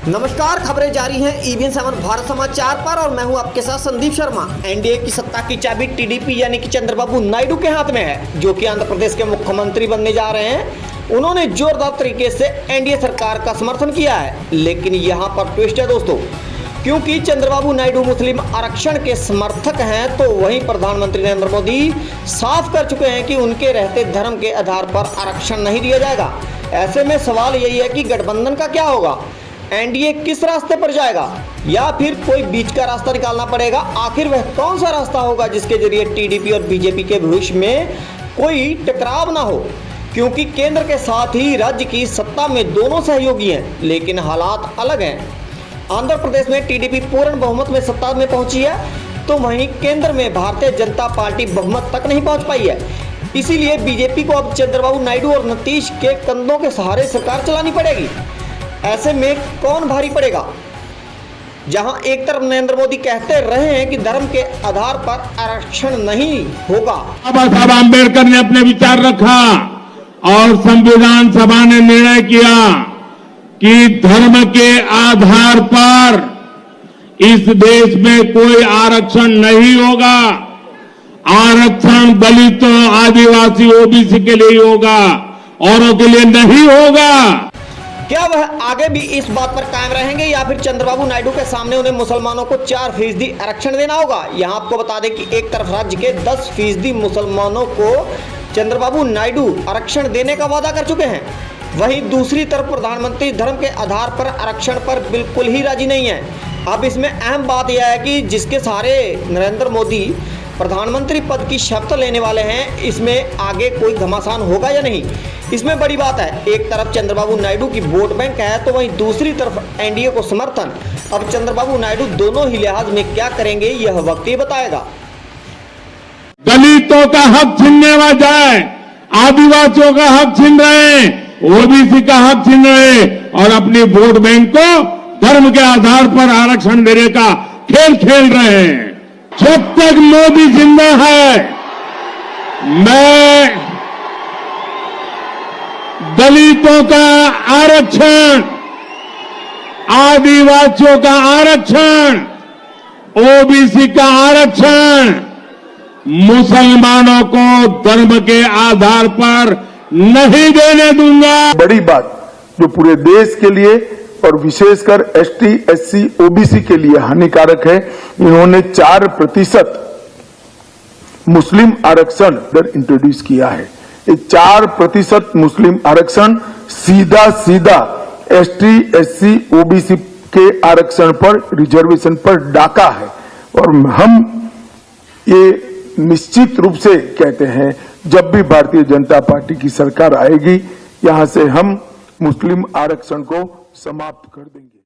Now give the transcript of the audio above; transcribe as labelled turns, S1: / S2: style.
S1: नमस्कार, खबरें जारी हैं EVN 7 भारत समाचार पर और मैं हूं आपके साथ संदीप शर्मा। एनडीए की सत्ता की चाबी टीडीपी यानी कि चंद्रबाबू नायडू के हाथ में है, जो कि आंध्र प्रदेश के मुख्यमंत्री बनने जा रहे हैं। उन्होंने जोरदार तरीके से एनडीए सरकार का समर्थन किया है, लेकिन यहाँ पर ट्विस्ट है दोस्तों, क्योंकि चंद्रबाबू नायडू मुस्लिम आरक्षण के समर्थक हैं, तो वहीं प्रधानमंत्री नरेंद्र मोदी साफ कर चुके हैं कि उनके रहते धर्म के आधार पर आरक्षण नहीं दिया जाएगा। ऐसे में सवाल यही है कि गठबंधन का क्या होगा, एनडीए किस रास्ते पर जाएगा या फिर कोई बीच का रास्ता निकालना पड़ेगा। आखिर वह कौन सा रास्ता होगा जिसके जरिए टीडीपी और बीजेपी के भविष्य में कोई टकराव ना हो, क्योंकि केंद्र के साथ ही राज्य की सत्ता में दोनों सहयोगी हैं, लेकिन हालात अलग हैं। आंध्र प्रदेश में टीडीपी पूर्ण बहुमत में सत्ता में पहुंची है, तो वहीं केंद्र में भारतीय जनता पार्टी बहुमत तक नहीं पहुंच पाई है। इसीलिए बीजेपी को अब चंद्रबाबू नायडू और नीतीश के कंधों के सहारे सरकार चलानी पड़ेगी। ऐसे में कौन भारी पड़ेगा? जहां एक तरफ नरेंद्र मोदी कहते रहे हैं कि धर्म के आधार पर आरक्षण नहीं होगा।
S2: बाबा साहब आम्बेडकर ने अपने विचार रखा और संविधान सभा ने निर्णय किया कि धर्म के आधार पर इस देश में कोई आरक्षण नहीं होगा। आरक्षण दलितों, आदिवासी, ओबीसी के लिए ही होगा, औरों के लिए नहीं होगा।
S1: क्या वह आगे भी इस बात पर कायम रहेंगे या फिर चंद्रबाबू नायडू के सामने उन्हें मुसलमानों को 4% आरक्षण देना होगा? यहाँ आपको बता दें कि एक तरफ राज्य के 10% मुसलमानों को चंद्रबाबू नायडू आरक्षण देने का वादा कर चुके हैं, वहीं दूसरी तरफ प्रधानमंत्री धर्म के आधार पर आरक्षण पर बिल्कुल ही राजी नहीं है। अब इसमें अहम बात यह है कि जिसके सहारे नरेंद्र मोदी प्रधानमंत्री पद की शपथ लेने वाले हैं, इसमें आगे कोई घमासान होगा या नहीं, इसमें बड़ी बात है। एक तरफ चंद्रबाबू नायडू की वोट बैंक है, तो वहीं दूसरी तरफ एनडीए को समर्थन। अब चंद्रबाबू नायडू दोनों ही लिहाज में क्या करेंगे, यह वक्त ही बताएगा।
S2: दलितों का हक छीनने में जाए, आदिवासियों का हक छीन रहे, ओबीसी का हक छीन रहे और अपनी वोट बैंक को धर्म के आधार पर आरक्षण देने का खेल खेल रहे हैं। जब तक मोदी जिंदा है, मैं दलितों का आरक्षण, आदिवासियों का आरक्षण, ओबीसी का आरक्षण, मुसलमानों को धर्म के आधार पर नहीं देने दूंगा।
S3: बड़ी बात जो पूरे देश के लिए और विशेषकर एसटी, एससी, ओबीसी के लिए हानिकारक है, इन्होंने 4% मुस्लिम आरक्षण दर इंट्रोड्यूस किया है। ये 4% मुस्लिम आरक्षण सीधा एसटी, एससी, ओबीसी के आरक्षण पर, रिजर्वेशन पर डाका है। और हम ये निश्चित रूप से कहते हैं, जब भी भारतीय जनता पार्टी की सरकार आएगी, यहां से हम मुस्लिम आरक्षण को समाप्त कर देंगे।